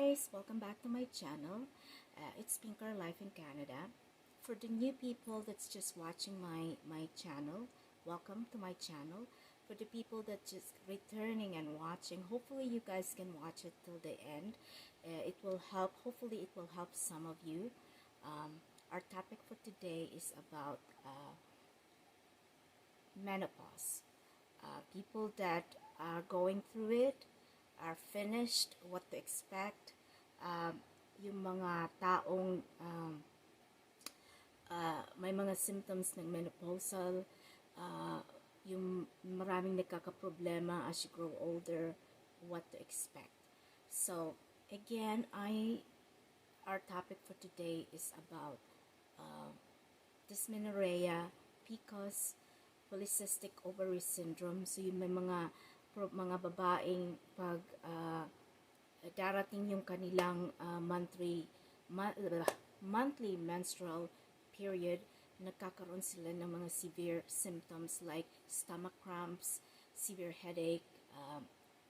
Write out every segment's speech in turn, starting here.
guys, welcome back to my channel. It's Pinker Life in Canada. For the new people that's just watching my channel, welcome to my channel. For the people that just returning and watching, hopefully you guys can watch it till the end. It will help, hopefully it will help some of you. Our topic for today is about menopause. People that are going through it, are finished, what to expect, yung mga taong may mga symptoms ng menopausal, yung maraming nagkakaproblema as you grow older, what to expect. So, again, our topic for today is about dysmenorrhea, PCOS, polycystic ovary syndrome. So, yung may mga babaeng pag darating yung kanilang monthly menstrual period, nagkakaroon sila ng mga severe symptoms like stomach cramps, severe headache,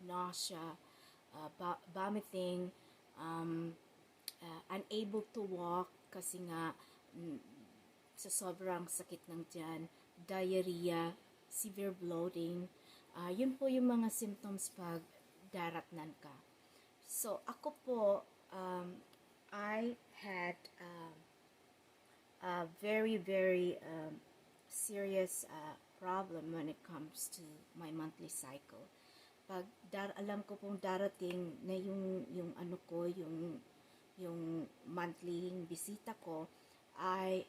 nausea, vomiting, unable to walk kasi nga sa sobrang sakit ng tiyan, diarrhea, severe bloating. Yun po yung mga symptoms pag daratnan ka. So, ako po, I had a very, very serious problem when it comes to my monthly cycle. Pag alam ko pong darating na yung ano ko, yung monthly bisita ko, I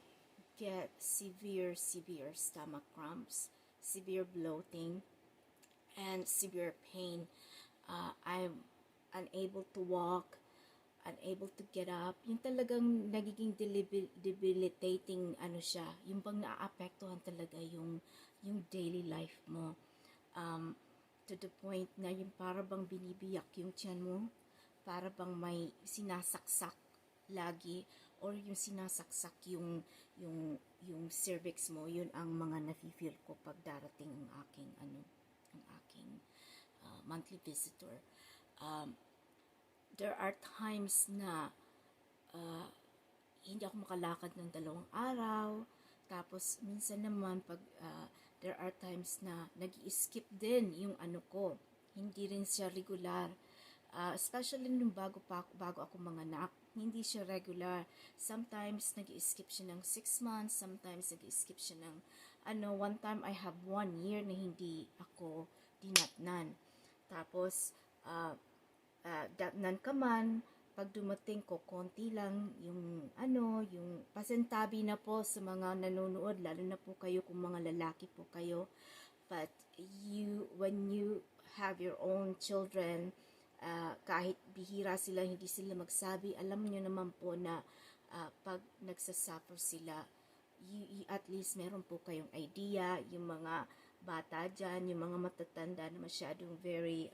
get severe stomach cramps, severe bloating, and severe pain. I'm unable to walk, unable to get up. Yung talagang nagiging debilitating ano siya, yung bang naaapektuhan talaga yung daily life mo. To the point na yung para bang binibiyak yung tiyan mo, para bang may sinasaksak lagi, or yung sinasaksak yung cervix mo. Yun ang mga nafe-feel ko pag darating ang aking monthly visitor. There are times na hindi ako makalakad ng 2 araw. Tapos minsan naman pag there are times na nag-i-skip din yung ano ko. Hindi rin siya regular. Especially nung bago ako manganak, hindi siya regular. Sometimes nag-i-skip siya ng 6 months, sometimes nag-i-skip siya ng one time I have 1 year na hindi ako dinatnan. Tapos datnan ka man, pag dumating ko konti lang yung pasintabi na po sa mga nanonood, lalo na po kayo kung mga lalaki po kayo. But when you have your own children, kahit bihira sila, hindi sila magsabi, alam niyo naman po na pag nagsasuffer sila, at least meron po kayong idea. Yung mga bata dyan, yung mga matatanda na masyadong very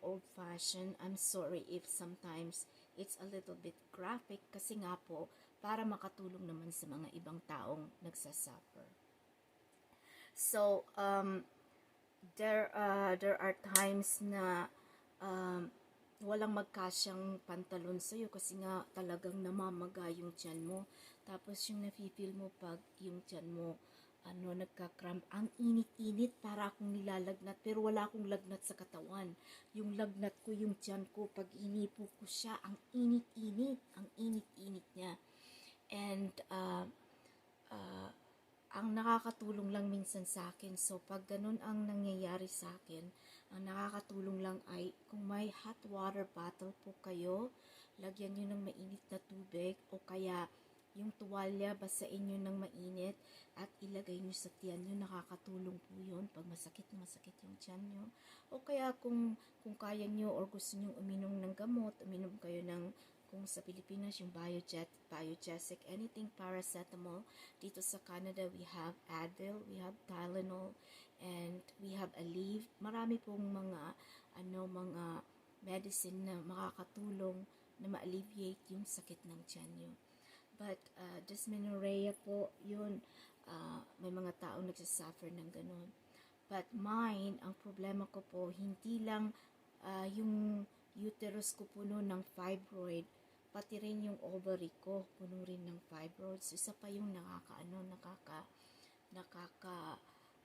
old-fashioned. I'm sorry if sometimes it's a little bit graphic kasi nga po para makatulong naman sa mga ibang taong nagsasuffer. So, there are times na walang magkasyang pantalon sa'yo kasi nga talagang namamaga yung tiyan mo. Tapos yung nafe-feel mo pag yung tiyan mo nagka-cramp, ang init-init, para akong nilalagnat, pero wala akong lagnat sa katawan. Yung lagnat ko, yung tiyan ko, pag inipo ko siya, ang init-init niya. And ang nakakatulong lang minsan sa akin, so pag ganun ang nangyayari sa akin, ang nakakatulong lang ay kung may hot water bottle po kayo, lagyan nyo ng mainit na tubig, o kaya yung tuwalya, basain nyo ng mainit at ilagay nyo sa tiyan nyo. Nakakatulong po yun pag masakit yung tiyan nyo. O kaya kung kaya nyo or gusto nyo uminom ng gamot, uminom kayo ng, kung sa Pilipinas, yung Biogesic, anything paracetamol. Dito sa Canada, we have Advil, we have Tylenol, and we have Aleve. Marami pong mga medicine na makakatulong na ma-alleviate yung sakit ng tiyan nyo. But dysmenorrhea po, yun, may mga taong nagsasuffer ng ganun. But mine, ang problema ko po, hindi lang yung uterus ko puno ng fibroid, pati rin yung ovary ko puno rin ng fibroids. Isa pa yung nakaka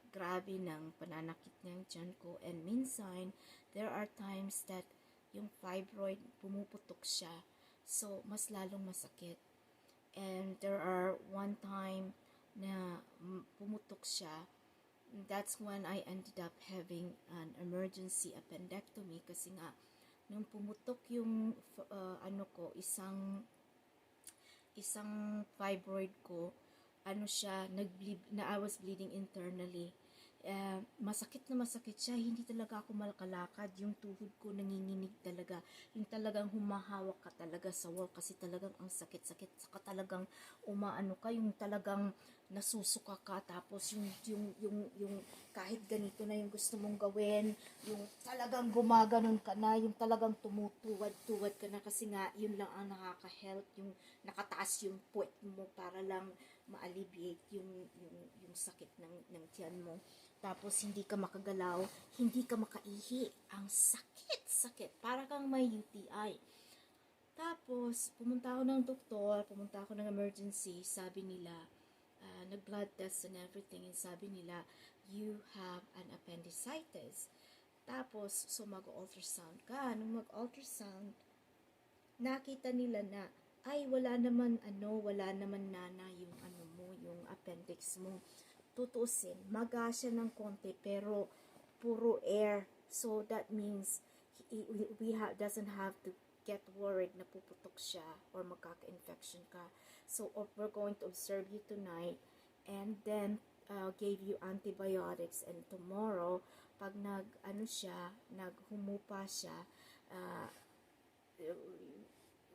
grabe ng pananakit ng tiyan ko. And minsan, there are times that yung fibroid pumuputok siya. So, mas lalong masakit. And there are one time na pumutok siya. That's when I ended up having an emergency appendectomy kasi nga nung pumutok yung isang fibroid ko, I was bleeding internally. Masakit na masakit siya, hindi talaga ako makalakad, yung tuhod ko nanginginig talaga, yung talagang humahawak ka talaga sa wall kasi talagang ang sakit-sakit, saka talagang yung talagang nasusuka ka, tapos yung kahit ganito na yung gusto mong gawin, yung talagang gumaganon ka na, yung talagang tumutuwad-tuwad ka na kasi nga yun lang ang nakaka-help, yung nakataas yung puwet mo para lang ma-alleviate yung sakit ng tiyan mo. Tapos hindi ka makagalaw, hindi ka makaihi. Ang sakit-sakit, para kang may UTI. Tapos pumunta ako ng doktor, pumunta ako ng emergency, sabi nila, nag-blood test and everything, and sabi nila, you have an appendicitis. Tapos, so mag-ultrasound ka. Nung mag-ultrasound, nakita nila na, ay, wala naman nana yung appendix mo. Tutusin, maga siya ng konti, pero puro air. So, that means, doesn't have to get worried na puputok siya or magkaka-infection ka. So, we're going to observe you tonight and then gave you antibiotics, and tomorrow, pag naghumupa siya,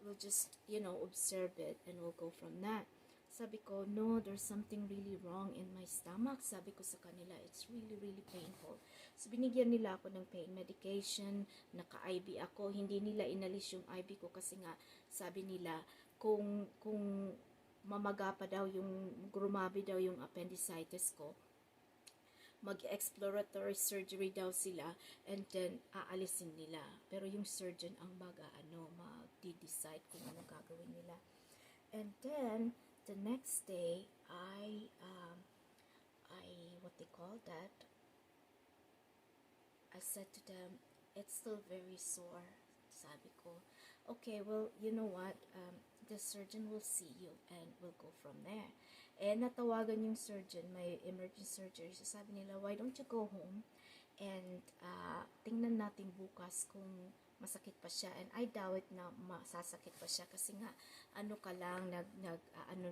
we'll just, observe it and we'll go from that. Sabi ko, no, there's something really wrong in my stomach. Sabi ko sa kanila, it's really, really painful. So, binigyan nila ako ng pain medication, naka-IV ako. Hindi nila inalis yung IV ko kasi nga, sabi nila, kung mamaga pa daw grumabi daw yung appendicitis ko, mag-exploratory surgery daw sila and then aalisin nila. Pero yung surgeon ang mag-decide kung ano gagawin nila. And then, the next day, I said to them, it's still very sore. Sabi ko, okay, well, you know what, the surgeon will see you and we'll go from there. Natawagan yung surgeon, may emergency surgery. So sabi nila, why don't you go home and tingnan natin bukas kung masakit pa siya. And I doubt na masasakit pa siya kasi nga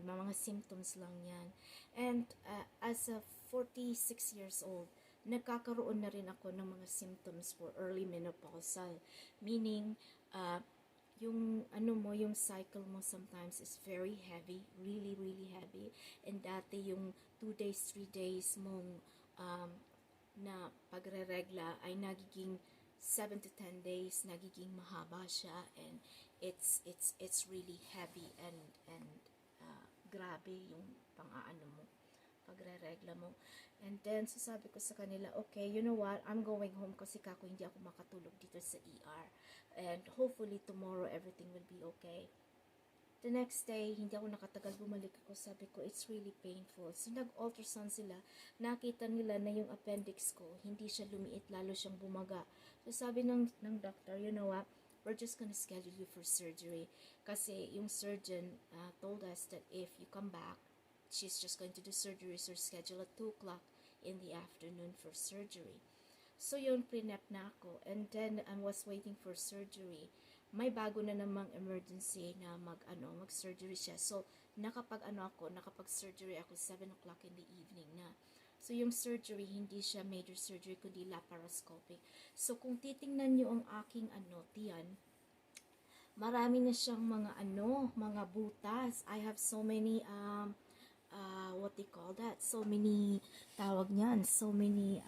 mga symptoms lang yan. And as a 46 years old, nagkakaroon na rin ako ng mga symptoms for early menopausal. Meaning, yung cycle mo sometimes is very heavy, really, really heavy. And dati yung 2 days, 3 days mong na pagre-regla ay nagiging 7 to 10 days, nagiging mahaba siya, and it's really heavy and grabe yung pang-aano mo, pagre-regla mo. And then, sabi ko sa kanila, okay, you know what, I'm going home kasi hindi ako makatulog dito sa ER. And hopefully tomorrow everything will be okay. The next day, hindi ako nakatagal, bumalik ako, sabi ko, it's really painful. So, nag-ultrasound sila, nakita nila na yung appendix ko, hindi siya lumiit, lalo siyang bumaga. So, sabi ng doctor, you know what, we're just gonna schedule you for surgery. Kasi yung surgeon told us that if you come back, she's just going to do surgery, so schedule at 2 o'clock in the afternoon for surgery. So, yun, pre-nap na ako. And then, I was waiting for surgery. May bago na namang emergency na mag-surgery siya. So, nakapag-surgery ako 7 o'clock in the evening na. So, yung surgery, hindi siya major surgery, kundi laparoscopic. So, kung titingnan nyo ang aking tiyan, marami na siyang mga butas. I have so many, so many, so many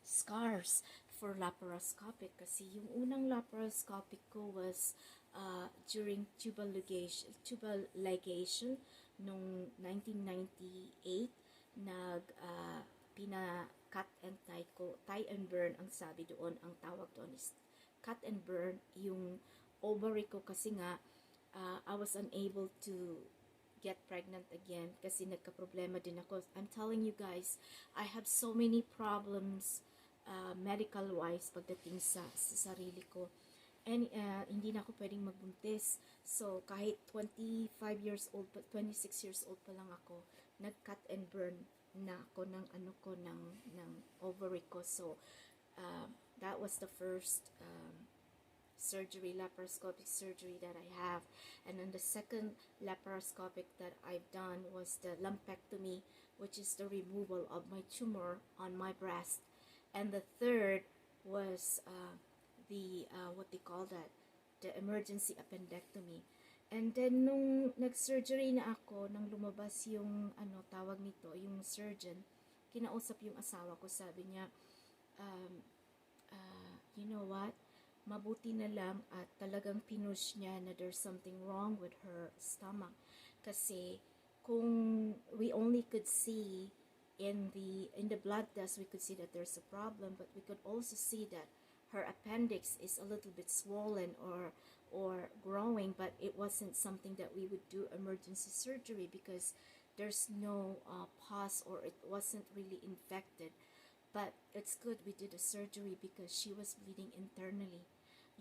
scars for laparoscopic, kasi yung unang laparoscopic ko was during tubal ligation nung 1998. Pina-cut and tie and burn ang sabi doon, ang tawag doon is cut and burn yung ovary ko kasi nga I was unable to get pregnant again kasi nagka-problema din ako. I'm telling you guys, I have so many problems medical wise pagdating sa sarili ko. And hindi na ako pwedeng magbuntis. So kahit 25 years old, 26 years old pa lang ako, nag-cut and burn na ako ng ng ovary ko. So that was the first surgery, laparoscopic surgery that I have. And then the second laparoscopic that I've done was the lumpectomy, which is the removal of my tumor on my breast. And the third was the what they call that, the emergency appendectomy. And then nung nag-surgery na ako, nang lumabas yung tawag nito, yung surgeon, kinausap yung asawa ko, sabi niya, you know what, mabuti na lang at talagang pinush niya na there's something wrong with her stomach. Kasi kung we only could see in the blood test, we could see that there's a problem, but we could also see that her appendix is a little bit swollen or growing, but it wasn't something that we would do emergency surgery because there's no pus, or it wasn't really infected. But it's good we did a surgery because she was bleeding internally.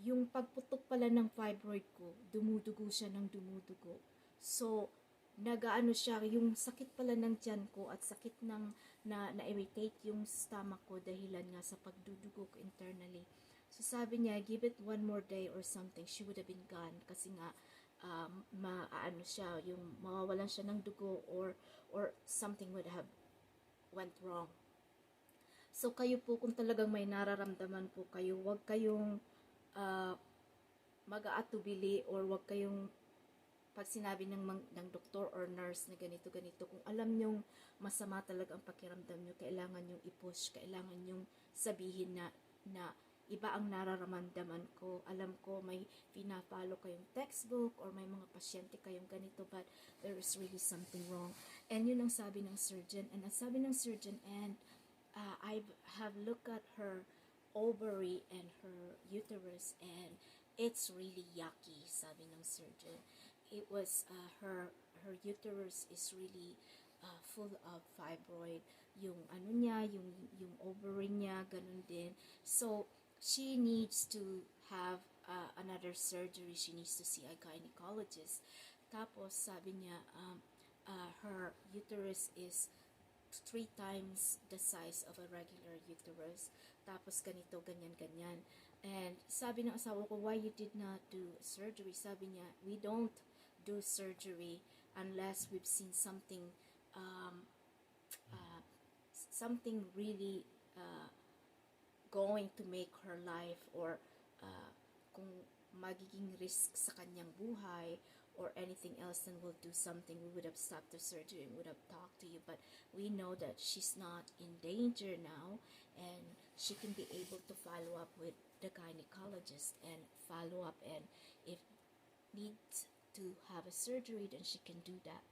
Yung pagputok pala ng fibroid ko, dumudugo siya ng dumudugo. So, nagaano siya, yung sakit pala ng tiyan ko at sakit ng na-irritate yung stomach ko dahilan nga sa pagdudugo ko internally. So, sabi niya, give it one more day or something, she would have been gone kasi nga maano siya, yung mawawalan siya ng dugo or something would have went wrong. So, kayo po, kung talagang may nararamdaman po kayo, huwag kayong mag-aatubili or huwag kayong pag sinabi ng doktor or nurse na ganito. Kung alam nyong masama talaga ang pakiramdam nyo, kailangan nyong i-push, kailangan nyong sabihin na iba ang nararamdaman ko. Alam ko may pina-follow kayong textbook or may mga pasyente kayong ganito, but there is really something wrong. And yun ang sabi ng surgeon. And ang sabi ng surgeon, and I have looked at her ovary and her uterus, and it's really yucky, sabi ng surgeon. It was her uterus is really full of fibroid. Yung niya, yung ovary niya, ganun din. So she needs to have another surgery. She needs to see a gynecologist. Tapos sabi niya, her uterus is 3 times the size of a regular uterus. Tapos ganito, ganyan. And sabi ng asawa ko, why you did not do surgery? Sabi niya, we don't do surgery unless we've seen something something really going to make her life, or kung magiging risk sa kanyang buhay or anything else, then we'll do something. We would have stopped the surgery and would have talked to you, but we know that she's not in danger now, and she can be able to follow up with the gynecologist and follow up, and if needs to have a surgery, then she can do that.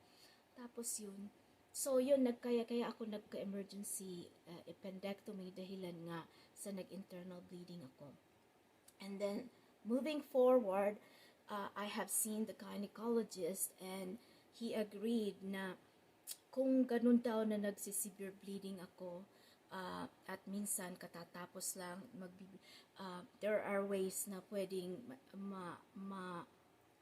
Tapos yun, so yun, kaya ako nagka-emergency appendectomy dahilan nga sa nag-internal bleeding ako. And then, moving forward, I have seen the gynecologist, and he agreed na kung ganun daw na nagsisevere bleeding ako, at minsan katatapos lang, there are ways na pwedeng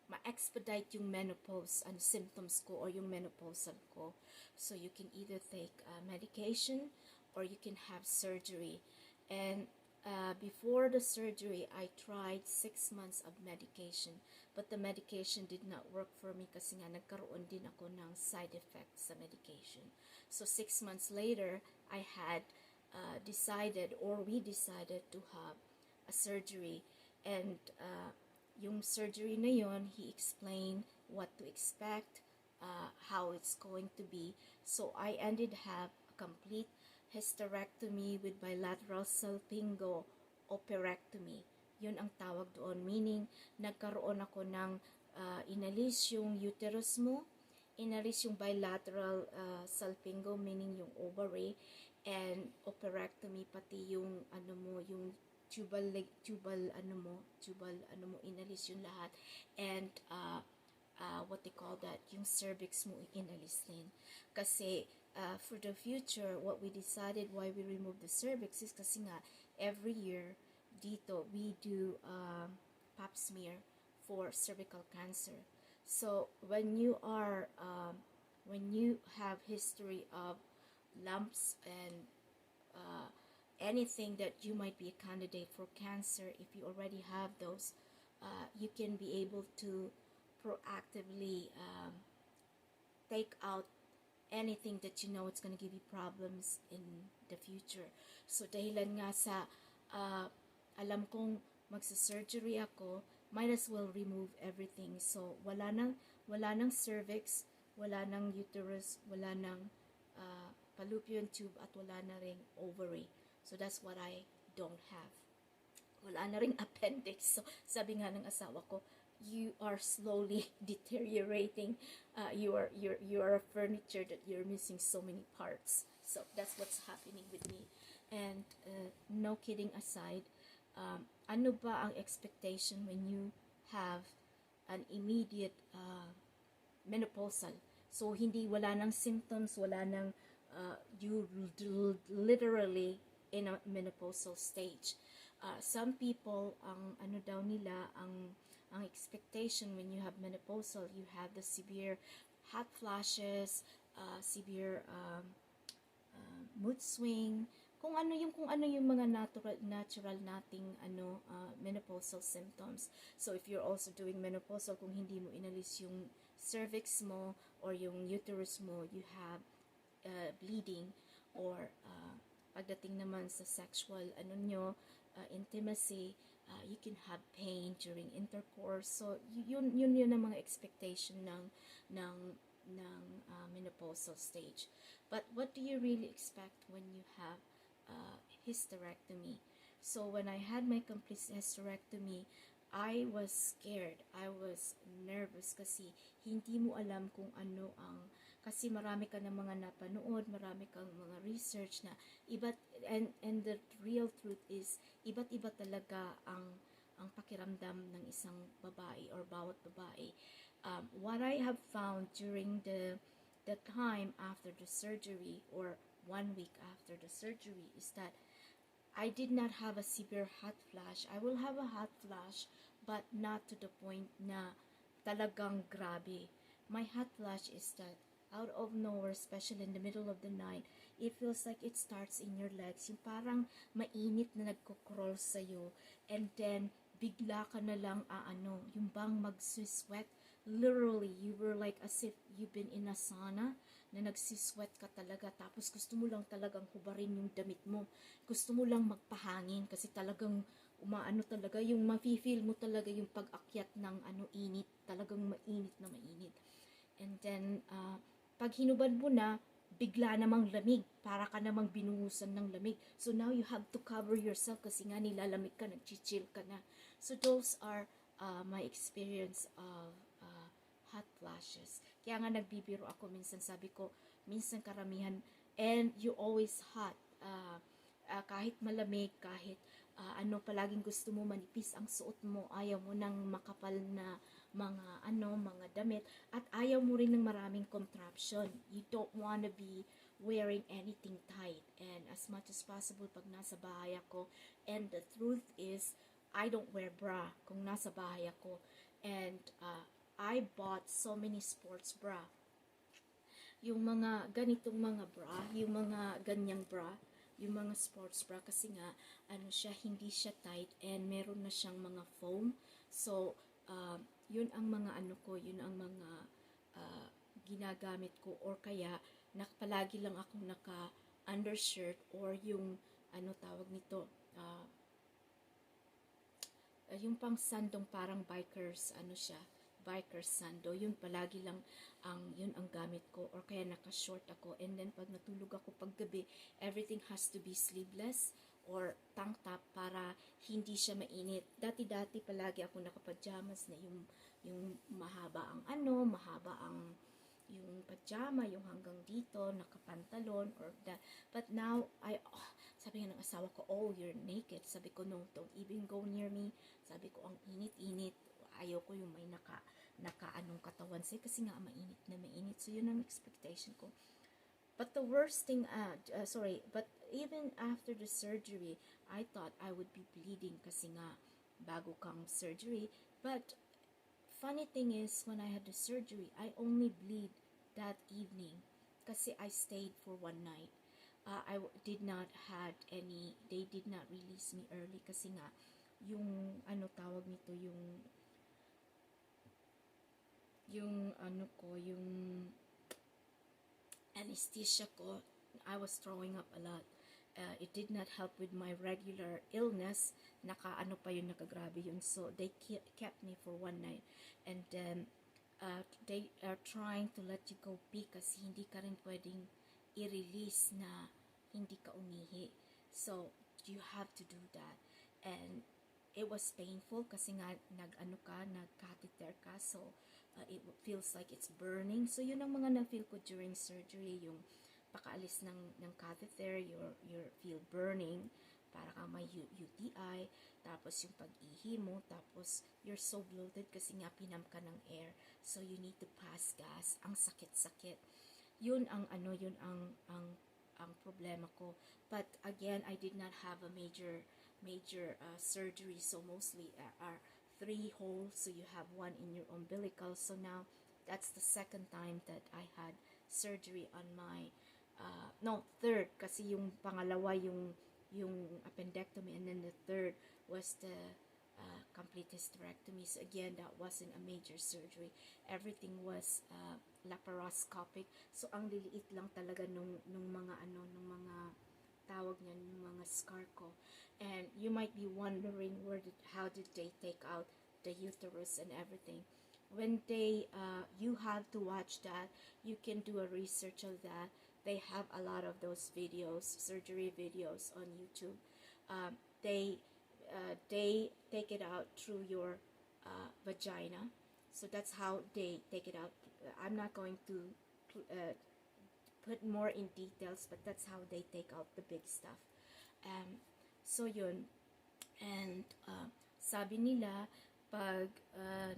ma-expedite yung menopause and symptoms ko or yung menopausal ko. So you can either take medication or you can have surgery. And before the surgery, I tried 6 months of medication, but the medication did not work for me kasi nga nagkaroon din ako ng side effects sa medication. So 6 months later, I had decided, or we decided, to have a surgery. And yung surgery na yon, he explained what to expect, how it's going to be. So I ended have a complete hysterectomy with bilateral salpingo operectomy. Yun ang tawag doon, meaning nagkaroon ako ng inalis yung uterus mo, inalis yung bilateral salpingo, meaning yung ovary, and operectomy pati yung yung tubal inalis yung lahat, and what they call that, yung cervix mo inalis din. Kasi for the future, what we decided why we removed the cervix is kasi nga every year dito we do pap smear for cervical cancer. So when you have history of lumps and anything that you might be a candidate for cancer, if you already have those, you can be able to proactively take out anything that you know it's going to give you problems in the future. So dahilan nga sa alam kong magsa-surgery ako, might as well remove everything. So wala nang cervix, wala nang uterus, wala nang fallopian tube, at wala na ring ovary. So that's what I don't have. Wala na ring appendix. So sabi nga ng asawa ko, you are slowly deteriorating. You are a furniture that you're missing so many parts. So that's what's happening with me. And no kidding aside, ano ba ang expectation when you have an immediate menopausal? So wala nang symptoms, wala nang you literally in a menopausal stage. Some people, ang ano daw nila, ang expectation when you have menopausal, you have the severe hot flashes, severe mood swing, kung ano yung mga natural nating menopausal symptoms. So if you're also doing menopausal, kung hindi mo inalis yung cervix mo or yung uterus mo, you have bleeding, or pagdating naman sa sexual intimacy, you can have pain during intercourse. So yun ang mga expectation ng menopausal stage. But what do you really expect when you have hysterectomy? So when I had my complete hysterectomy, I was scared, I was nervous, kasi hindi mo alam kung ano kasi marami ka ng mga napanood, marami kang mga research na and the real truth is iba't iba talaga ang pakiramdam ng isang babae or bawat babae. What I have found during the time after the surgery, or 1 week after the surgery, is that I did not have a severe hot flash. I will have a hot flash, but not to the point na talagang grabe. My hot flash is that out of nowhere, especially in the middle of the night, it feels like it starts in your legs. Yung parang mainit na nagko-crawl sa'yo, and then bigla ka na lang yung bang mag-sweat. Literally, you were like as if you've been in a sauna, na nagsisweat ka talaga, tapos gusto mo lang talagang hubarin yung damit mo. Gusto mo lang magpahangin kasi talagang talaga, yung mafe-feel mo talaga yung pag-akyat ng init, talagang mainit na mainit. And then pag hinubad mo na, bigla namang lamig, para ka namang binuhusan ng lamig. So now you have to cover yourself kasi nga nilalamig ka, nag-chill ka na. So those are my experience of hot flashes. Kaya nga nagbibiro ako minsan, sabi ko, minsan karamihan, and you always hot. Kahit malamig, kahit palaging gusto mo manipis ang suot mo, ayaw mo ng makapal na mga damit, at ayaw mo rin ng maraming contraption. You don't wanna be wearing anything tight. And as much as possible, pag nasa bahay ako, and the truth is, I don't wear bra kung nasa bahay ako. And I bought so many sports bra. Yung mga ganitong mga bra, yung mga ganyang bra, yung mga sports bra, kasi nga hindi siya tight, and meron na siyang mga foam. So yun ang mga yun ang mga ginagamit ko, or kaya palagi lang ako naka undershirt, or yung tawag nito, yung pang sandong parang bikers bikers sando, yun palagi lang yun ang gamit ko, or kaya naka-short ako. And then pag natulog ako paggabi, everything has to be sleeveless or tank top para hindi siya mainit. Dati palagi ako naka-pajamas na yung mahaba ang yung pajama, yung hanggang dito, nakapantalon, or that. But now, Sabi nga ng asawa ko, oh, you're naked. Sabi ko, no, don't even go near me. Sabi ko, ang init-init. Ayaw ko yung may naka-anong katawan sa'yo kasi nga mainit na mainit. So, yun ang expectation ko. But the worst thing, but even after the surgery, I thought I would be bleeding kasi nga bago kang surgery. But funny thing is, when I had the surgery, I only bleed that evening kasi I stayed for one night. Did not had any, they did not release me early kasi nga, yung, ano tawag nito, yung anesthesia ko, I was throwing up a lot. It did not help with my regular illness. Nakaano pa yun, nakagrabe yun. So, they kept me for one night. And then, they are trying to let you go pee kasi hindi ka rin pwedeng i-release na hindi ka umihi. So, you have to do that. And it was painful kasi nga nag-catheter ka. So, it feels like it's burning. So, yun ang mga na-feel ko during surgery, yung pakaalis ng catheter, you feel burning, para ka may UTI, tapos yung pag-ihi mo, tapos you're so bloated kasi nga pinam ka ng air. So, you need to pass gas. Ang sakit-sakit. Yun ang problema ko. But again, I did not have a major surgery, so mostly are 3 holes, so you have 1 in your umbilical. So now that's the second time that I had surgery on my third, kasi yung pangalawa yung appendectomy, and then the third was the complete hysterectomy. So again, that wasn't a major surgery. Everything was laparoscopic. So ang liliit lang talaga nung mga tawag niyan, yung mga scar ko. And you might be wondering how did they take out the uterus and everything. When you have to watch that, you can do a research of that. They have a lot of those videos, surgery videos on YouTube. They take it out through your vagina. So that's how they take it out. I'm not going to put more in details, but that's how they take out the big stuff. So yun. And sabi nila, pag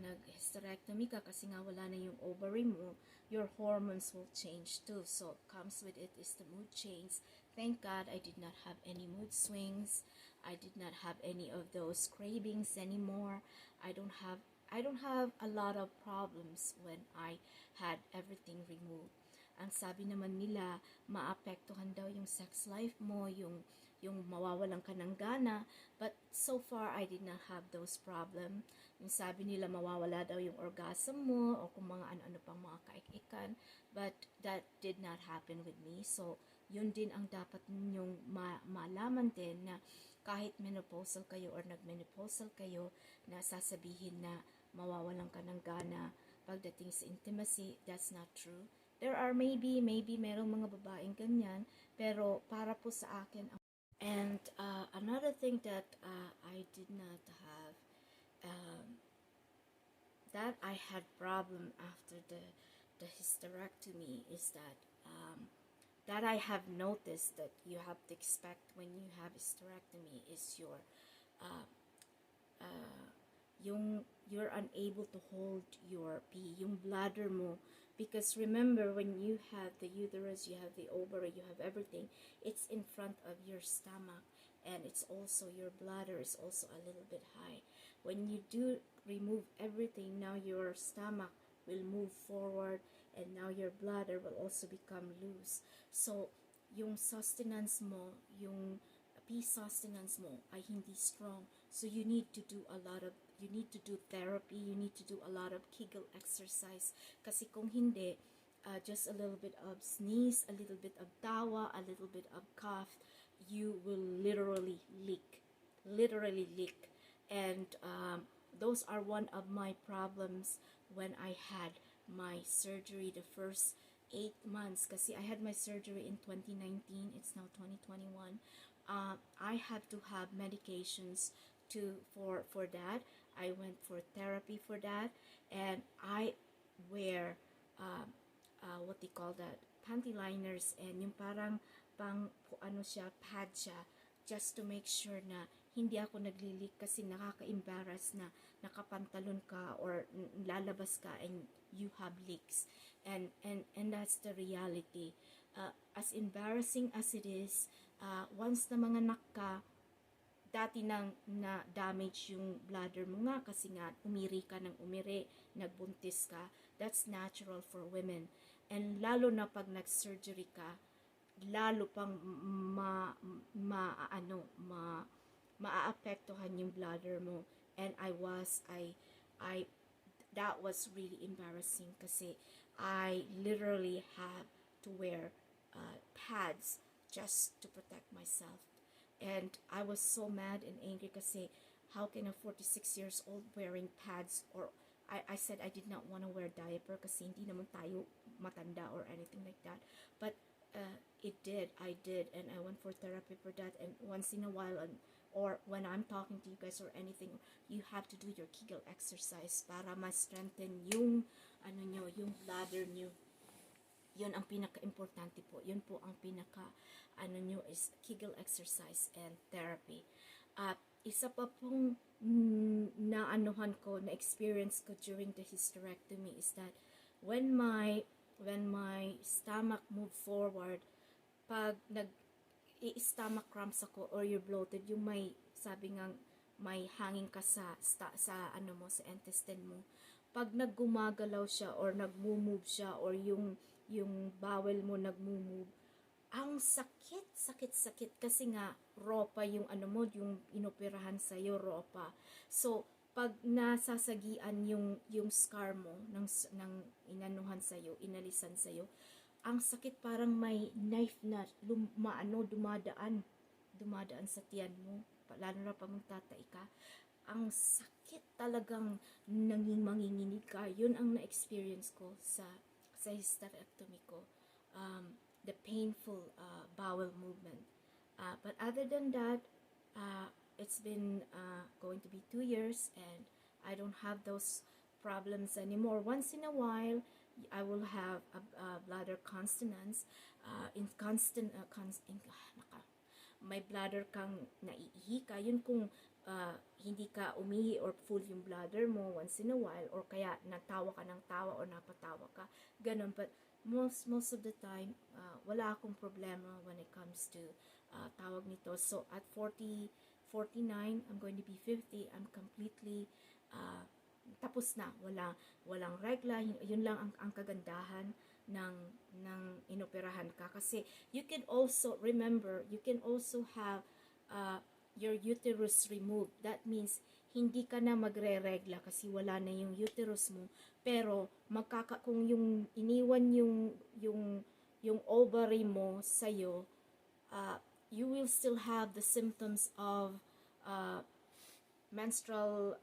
nag-hysterectomy ka kasi nga wala na yung ovary mo, your hormones will change too. So comes with it is the mood change. Thank God I did not have any mood swings. I did not have any of those cravings anymore. I don't have a lot of problems when I had everything removed. Ang sabi naman nila, maapektuhan daw yung sex life mo, yung mawawalan ka ng gana. But so far, I did not have those problems. Yung sabi nila, mawawala daw yung orgasm mo, o kung mga ano-ano pang mga kaikikan. But that did not happen with me. So, yun din ang dapat ninyong malaman din, na kahit menopausal kayo or nagmenopausal kayo, na sasabihin na mawawalan ka ng gana pagdating sa intimacy, that's not true. There are maybe merong mga babaeng ganyan, pero para po sa akin. And another thing that I did not have, that I had problem after the hysterectomy, is that I have noticed that you have to expect when you have hysterectomy is you're unable to hold your pee, yung bladder mo. Because remember, when you have the uterus, you have the ovary, you have everything, it's in front of your stomach, and it's also, your bladder is also a little bit high. When you do remove everything, now your stomach will move forward, and now your bladder will also become loose. So, yung sustenance mo, yung pee sustenance mo ay hindi strong. So you need to do therapy, you need to do a lot of Kegel exercise. Kasi kung hindi, just a little bit of sneeze, a little bit of tawa, a little bit of cough, you will literally leak. And those are one of my problems when I had my surgery the first 8 months. Kasi I had my surgery in 2019, it's now 2021. I had to have medications for that. I went for therapy for that, and I wear what they call that, panty liners, and yung parang pang ano siya, pad siya just to make sure na hindi ako naglilik kasi nakaka-embarrass na nakapantalon ka or lalabas ka and you have leaks. And that's the reality. As embarrassing as it is, once na manganak ka, dati nang na-damage yung bladder mo nga kasi nga umiri ka ng umiri, nagbuntis ka, that's natural for women. And lalo na pag nag-surgery ka, lalo pang maaapektuhan yung bladder mo. And that was really embarrassing kasi I literally had to wear pads just to protect myself. And I was so mad and angry kasi how can a 46 years old wearing pads, or I said I did not want to wear diaper kasi hindi naman tayo matanda or anything like that. But I did, and I went for therapy for that. And once in a while, or when I'm talking to you guys or anything, you have to do your Kegel exercise para ma-strengthen yung yung bladder nyo. Yun ang pinaka-importante po. Yun po ang nyo is Kegel exercise and therapy. Isa pa pong na-experience ko during the hysterectomy is that when my stomach moved forward, pag stomach cramps ako or you're bloated, yung may, sabi nga, may hangin ka sa intestine mo. Pag naggumagalaw siya or nagmo-move siya or yung bowel mo nagmo-move, ang sakit kasi nga raw pa yung yung inoperahan sa iyo, raw pa. So pag nasasagian yung scar mo ng inanuhan sa iyo, inalisan sa iyo, ang sakit, parang may knife na dumadaan sa tiyan mo, lalo na pag magtatai ka. Ang sakit talagang manginginig ka. Yun ang na-experience ko sa hysterectomy ko. The painful bowel movement. But other than that, it's been going to be 2 years and I don't have those problems anymore. Once in a while, I will have a bladder continence, may bladder kang naiihi ka. Yun kung hindi ka umihi or full yung bladder mo once in a while, or kaya natawa ka ng tawa or napatawa ka, ganun. But most of the time, wala akong problema when it comes to tawag nito. So at 49, I'm going to be 50, I'm completely tapos na, walang regla. Yun lang ang kagandahan ng inoperahan ka, kasi you can also have your uterus removed. That means hindi ka na magre-regla kasi wala na yung uterus mo, pero kung yung iniwan yung ovary mo sa'yo, you will still have the symptoms of menstrual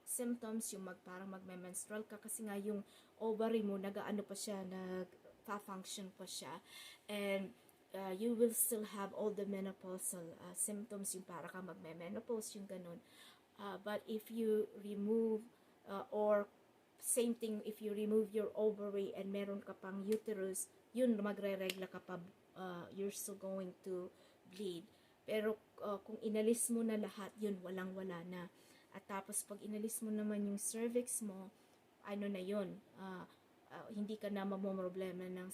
symptoms, yung parang magme-menstrual ka kasi nga yung ovary mo nagaano pa siya, nagfa-function pa siya, and you will still have all the menopausal symptoms, yung para ka magme-menopause, yung ganun. But if you remove or same thing, if you remove your ovary and meron ka pang uterus, yun, magre-regla ka pa, you're still going to bleed. Pero kung inalis mo na lahat, yun, walang-wala na. At tapos pag inalis mo naman yung cervix mo, na yun, hindi ka na mamomroblema ng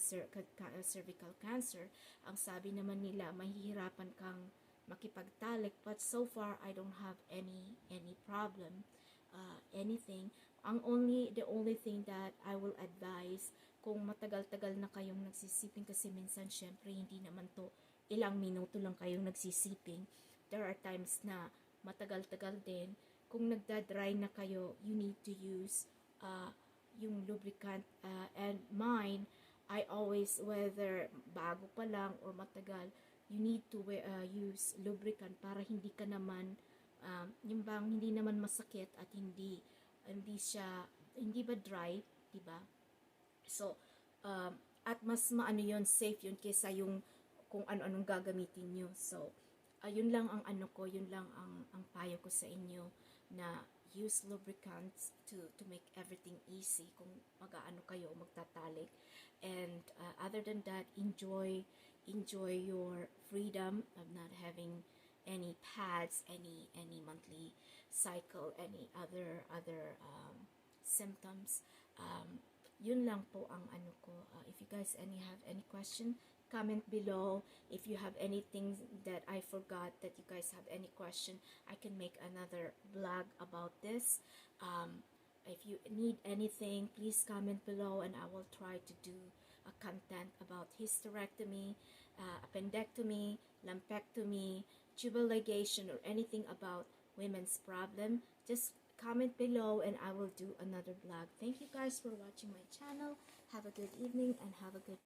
cervical cancer. Ang sabi naman nila, mahihirapan kang makipagtalik, but so far I don't have any problem, anything. The only thing that I will advise, kung matagal-tagal na kayong nagsisiping, kasi minsan syempre hindi naman to ilang minuto lang kayong nagsisiping, there are times na matagal-tagal din. Kung nagda-dry na kayo, you need to use yung lubricant, and mine, I always, whether bago pa lang or matagal, you need to use lubricant para hindi ka naman yung bang hindi naman masakit at hindi ba dry, diba? So at mas yun, safe yun kaysa yung kung ano-anong gagamitin nyo. So yun lang ang yun lang ang payo ko sa inyo, na use lubricants to make everything easy kung kayo magtatalik. And other than that, enjoy your freedom of not having any pads, any monthly cycle, any other symptoms. Yun lang po ang ano ko. If you guys have any question, comment below. If you have anything that I forgot, that you guys have any question, I can make another vlog about this. If you need anything, please comment below, and I will try to do a content about hysterectomy, appendectomy, lumpectomy, tubal ligation, or anything about women's problem. Just comment below and I will do another vlog. Thank you guys for watching my channel. Have a good evening and have a good